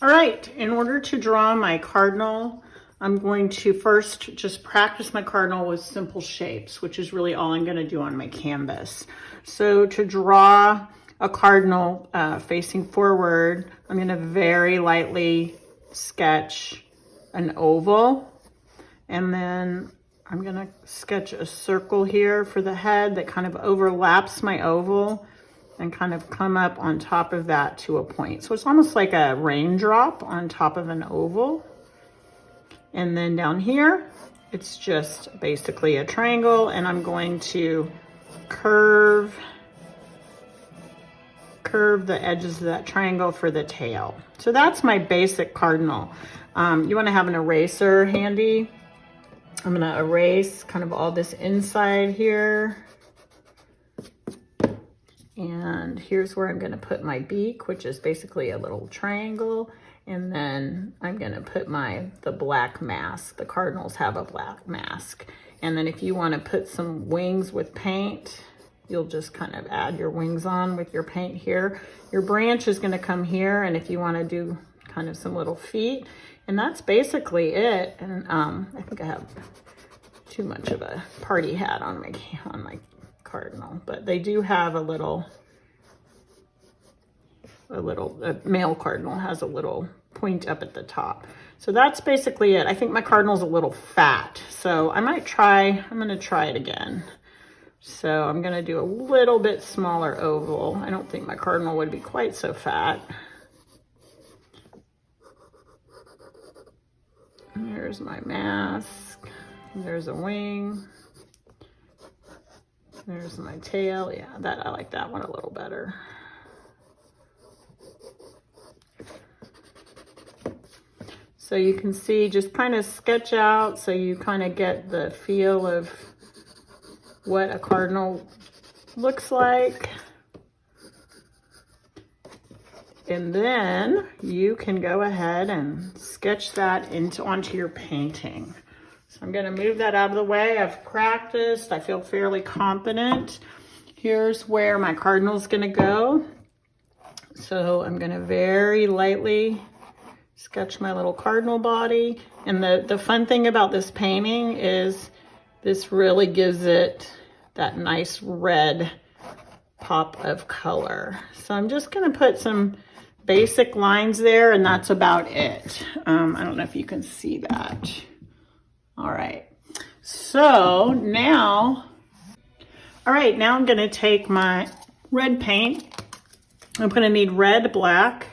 All right, in order to draw my cardinal, I'm going to first just practice my cardinal with simple shapes, which is really all I'm going to do on my canvas. So to draw a cardinal facing forward, I'm going to very lightly sketch an oval, and then I'm going to sketch a circle here for the head that kind of overlaps my oval and kind of come up on top of that to a point. So it's almost like a raindrop on top of an oval. And then down here, it's just basically a triangle, and I'm going to curve the edges of that triangle for the tail. So that's my basic cardinal. You want to have an eraser handy. I'm going to erase kind of all this inside here. And here's where I'm going to put my beak, which is basically a little triangle. And then I'm going to put the black mask. The cardinals have a black mask. And then if you want to put some wings with paint, you'll just kind of add your wings on with your paint here. Your branch is going to come here, and if you want to do kind of some little feet, and that's basically it. And I think I have too much of a party hat on my cardinal, but they do have a male cardinal has a little point up at the top. So that's basically it. I think my cardinal's a little fat, so I'm going to try it again. So I'm going to do a little bit smaller oval. I don't think my cardinal would be quite so fat. And there's my mask. There's a wing. There's my tail. Yeah, I like that one a little better. So you can see, just kind of sketch out so you kind of get the feel of what a cardinal looks like. And then you can go ahead and sketch that onto your painting. So I'm going to move that out of the way. I've practiced. I feel fairly confident. Here's where my cardinal's going to go. So I'm going to very lightly sketch my little cardinal body. And the fun thing about this painting is this really gives it that nice red pop of color. So I'm just going to put some basic lines there, and that's about it. I don't know if you can see that. All right. So now I'm going to take my red paint. I'm going to need red, black,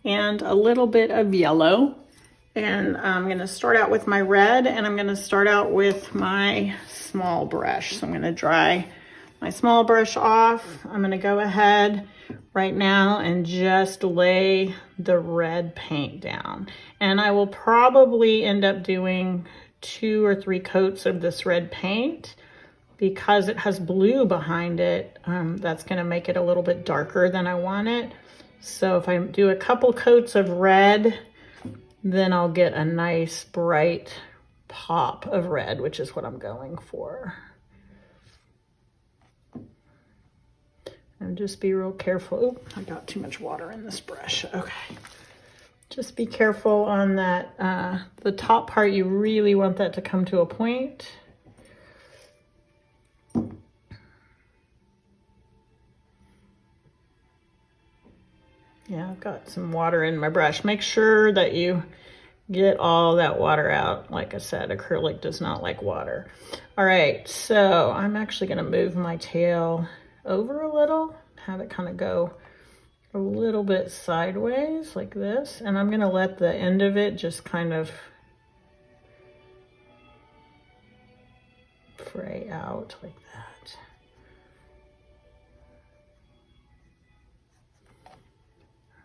and a little bit of yellow. And I'm going to start out with my red, and I'm going to start out with my small brush. So I'm going to dry my small brush off. I'm going to go ahead right now and just lay the red paint down. And I will probably end up doing 2 or 3 coats of this red paint because it has blue behind it. That's going to make it a little bit darker than I want it. So if I do a couple coats of red, then I'll get a nice bright pop of red, which is what I'm going for. And just be real careful. Oop, I got too much water in this brush. Okay. Just be careful on that, the top part, you really want that to come to a point. Yeah, I've got some water in my brush. Make sure that you get all that water out. Like I said, acrylic does not like water. All right, so I'm actually gonna move my tail over a little, have it kind of go a little bit sideways like this. And I'm gonna let the end of it just kind of fray out like that.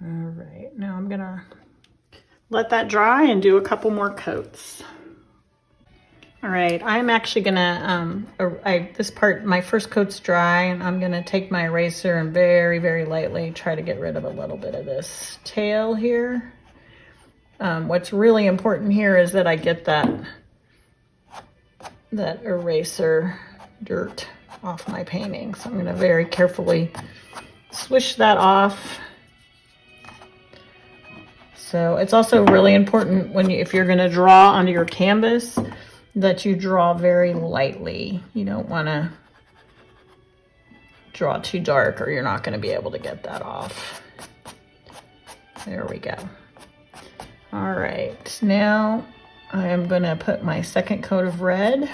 All right, now I'm gonna let that dry and do a couple more coats. All right, I'm actually gonna, this part, my first coat's dry, and I'm gonna take my eraser and very, very lightly try to get rid of a little bit of this tail here. What's really important here is that I get that eraser dirt off my painting. So I'm gonna very carefully swish that off. So it's also really important when if you're going to draw onto your canvas that you draw very lightly. You don't want to draw too dark or you're not going to be able to get that off. There we go. All right, now I am going to put my second coat of red.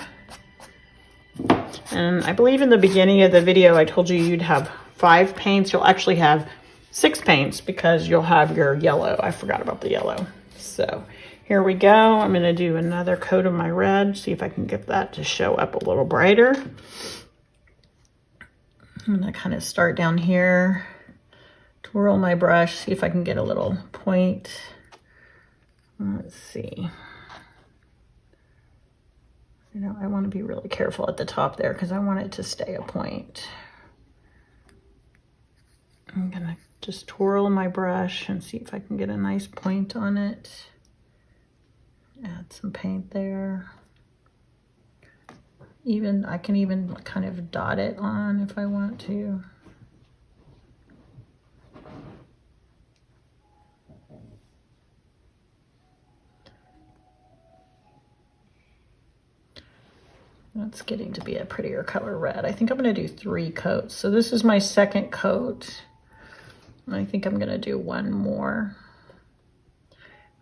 And I believe in the beginning of the video I told you you'd have 5 paints. You'll actually have 6 paints because you'll have your yellow. I forgot about the yellow. So here we go. I'm going to do another coat of my red, see if I can get that to show up a little brighter. I'm going to kind of start down here, twirl my brush, see if I can get a little point. Let's see. You know, I want to be really careful at the top there because I want it to stay a point. I'm going to just twirl my brush and see if I can get a nice point on it. Add some paint there. I can even kind of dot it on if I want to. That's getting to be a prettier color red. I think I'm going to do 3 coats. So this is my second coat. I think I'm going to do one more.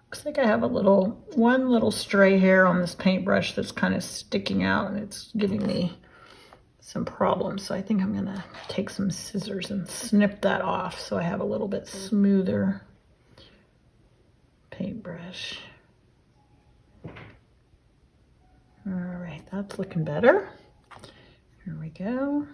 Looks like I have one little stray hair on this paintbrush that's kind of sticking out and it's giving me some problems. So I think I'm going to take some scissors and snip that off so I have a little bit smoother paintbrush. All right, that's looking better. Here we go.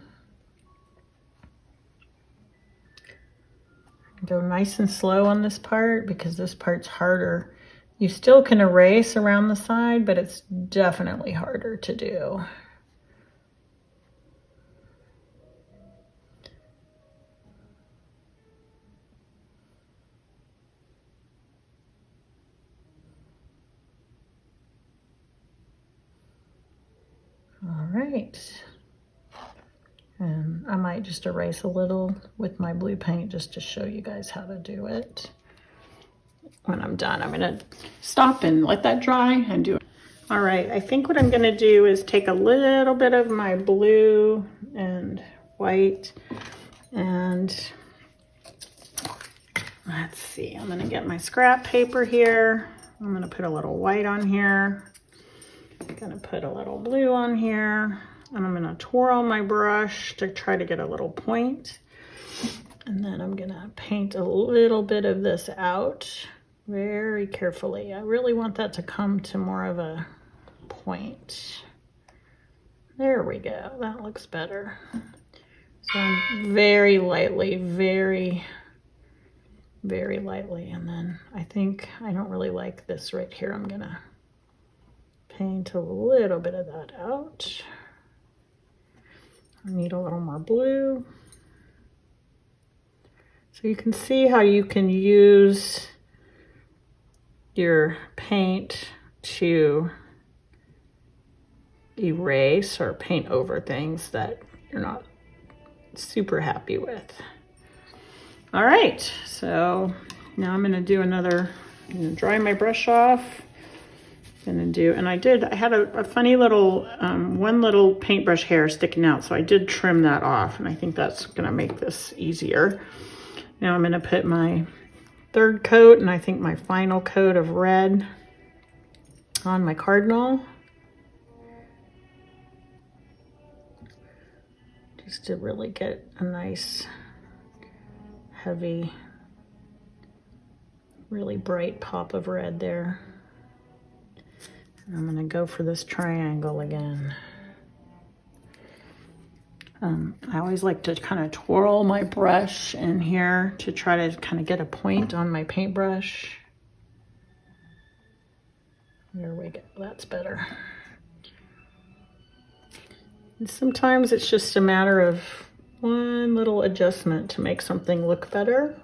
Go nice and slow on this part because this part's harder. You still can erase around the side, but it's definitely harder to do. All right. And I might just erase a little with my blue paint just to show you guys how to do it. When I'm done, I'm gonna stop and let that dry and do it. All right, I think what I'm gonna do is take a little bit of my blue and white and let's see, I'm gonna get my scrap paper here. I'm gonna put a little white on here. I'm gonna put a little blue on here. And I'm gonna twirl my brush to try to get a little point. And then I'm gonna paint a little bit of this out very carefully. I really want that to come to more of a point. There we go, that looks better. So I'm very lightly, very lightly. And then I think I don't really like this right here. I'm gonna paint a little bit of that out. I need a little more blue. So you can see how you can use your paint to erase or paint over things that you're not super happy with. All right, so now I'm gonna do another, I'm gonna dry my brush off. I had a funny little, one little paintbrush hair sticking out, so I did trim that off, and I think that's gonna make this easier. Now I'm gonna put my third coat, and I think my final coat of red on my cardinal. Just to really get a nice, heavy, really bright pop of red there. I'm gonna go for this triangle again. I always like to kind of twirl my brush in here to try to kind of get a point on my paintbrush. There we go, that's better. And sometimes it's just a matter of one little adjustment to make something look better.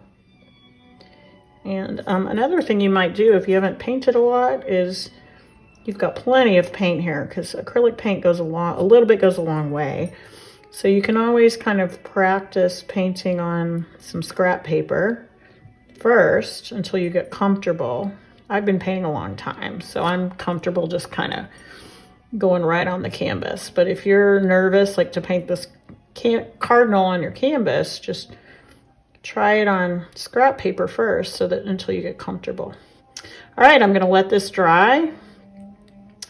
And another thing you might do if you haven't painted a lot is you've got plenty of paint here because acrylic paint goes a little bit goes a long way. So you can always kind of practice painting on some scrap paper first until you get comfortable. I've been painting a long time, so I'm comfortable just kind of going right on the canvas. But if you're nervous, like to paint this cardinal on your canvas, just try it on scrap paper first so that until you get comfortable. All right, I'm gonna let this dry,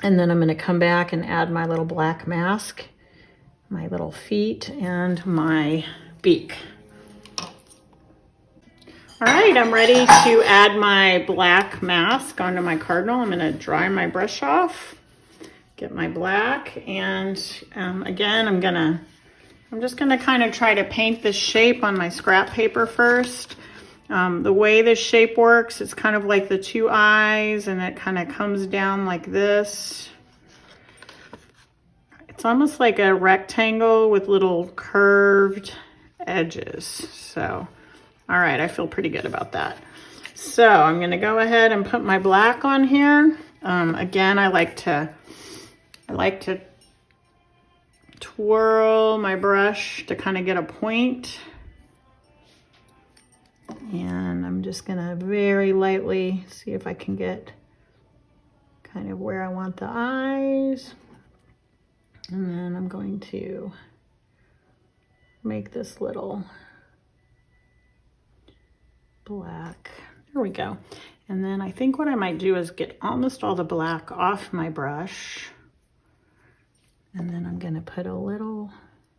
and then I'm gonna come back and add my little black mask, my little feet, and my beak. All right, I'm ready to add my black mask onto my cardinal. I'm gonna dry my brush off, get my black, and again, I'm just gonna kind of try to paint this shape on my scrap paper first. The way this shape works, it's kind of like the two eyes, and it kind of comes down like this. It's almost like a rectangle with little curved edges. So, all right, I feel pretty good about that. So I'm gonna go ahead and put my black on here. Again, I like to twirl my brush to kind of get a point. And I'm just gonna very lightly see if I can get kind of where I want the eyes. And then I'm going to make this little black. There we go. And then I think what I might do is get almost all the black off my brush. And then I'm gonna put a little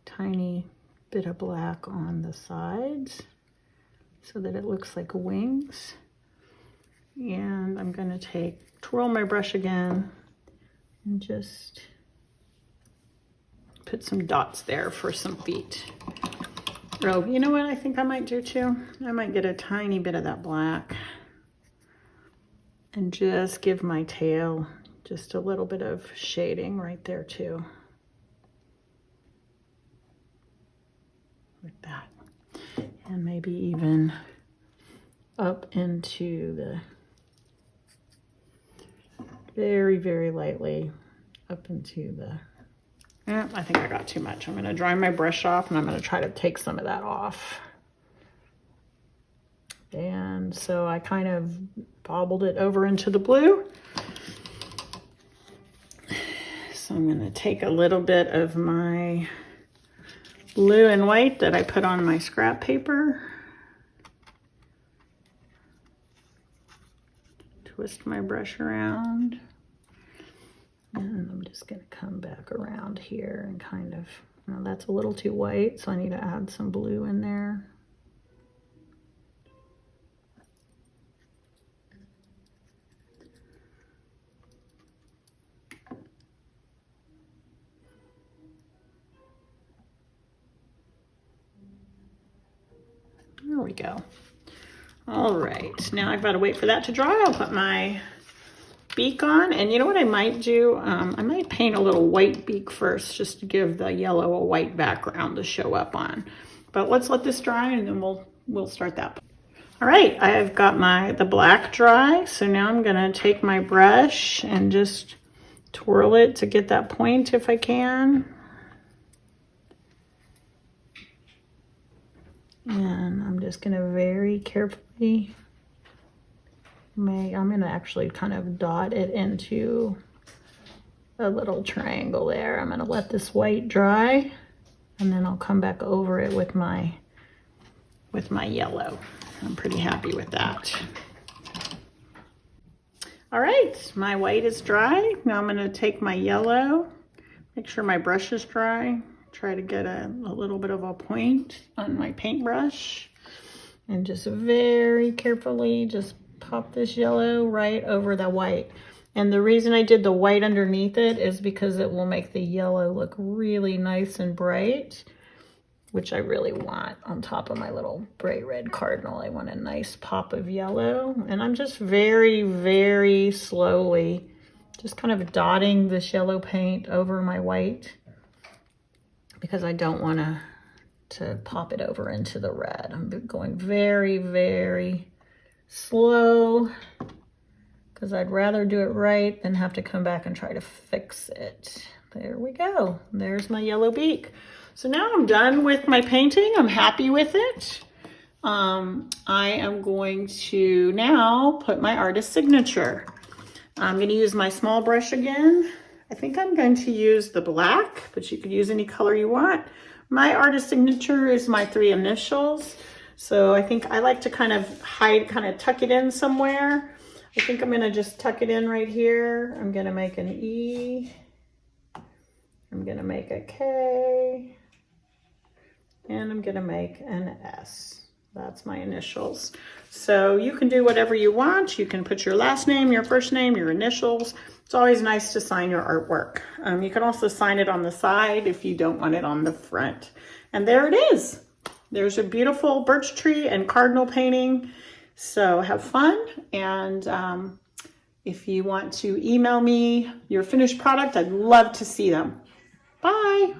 tiny bit of black on the sides so that it looks like wings. And I'm gonna twirl my brush again and just put some dots there for some feet. Oh, you know what I think I might do too? I might get a tiny bit of that black and just give my tail just a little bit of shading right there too. Like that. And maybe even up into the very, very lightly up into the, I think I got too much. I'm going to dry my brush off, and I'm going to try to take some of that off. And so I kind of bobbled it over into the blue. So I'm going to take a little bit of my blue and white that I put on my scrap paper. Twist my brush around. And I'm just going to come back around here and kind of, now that's a little too white, so I need to add some blue in there. There we go. All right, now I've got to wait for that to dry. I'll put my beak on, and you know what I might do? I might paint a little white beak first, just to give the yellow a white background to show up on. But let's let this dry, and then we'll start that. All right, I've got the black dry, so now I'm gonna take my brush and just twirl it to get that point if I can. And I'm just gonna very carefully I'm gonna actually kind of dot it into a little triangle there. I'm gonna let this white dry, and then I'll come back over it with my yellow. I'm pretty happy with that. All right, my white is dry. Now I'm gonna take my yellow, make sure my brush is dry, try to get a little bit of a point on my paintbrush, and just very carefully just pop this yellow right over the white. And the reason I did the white underneath it is because it will make the yellow look really nice and bright, which I really want on top of my little bright red cardinal. I want a nice pop of yellow. And I'm just very, very slowly just kind of dotting this yellow paint over my white, because I don't want to pop it over into the red. I'm going very, very slow, because I'd rather do it right than have to come back and try to fix it. There we go. There's my yellow beak. So now I'm done with my painting. I'm happy with it. I am going to now put my artist signature. I'm going to use my small brush again. I think I'm going to use the black, but you could use any color you want. My artist signature is my 3 initials. So I think I like to kind of tuck it in somewhere. I think I'm going to just tuck it in right here. I'm going to make an E. I'm going to make a K. And I'm going to make an S. That's my initials. So you can do whatever you want. You can put your last name, your first name, your initials. It's always nice to sign your artwork. You can also sign it on the side if you don't want it on the front. And there it is. There's a beautiful birch tree and cardinal painting. So have fun. And if you want to email me your finished product, I'd love to see them. Bye.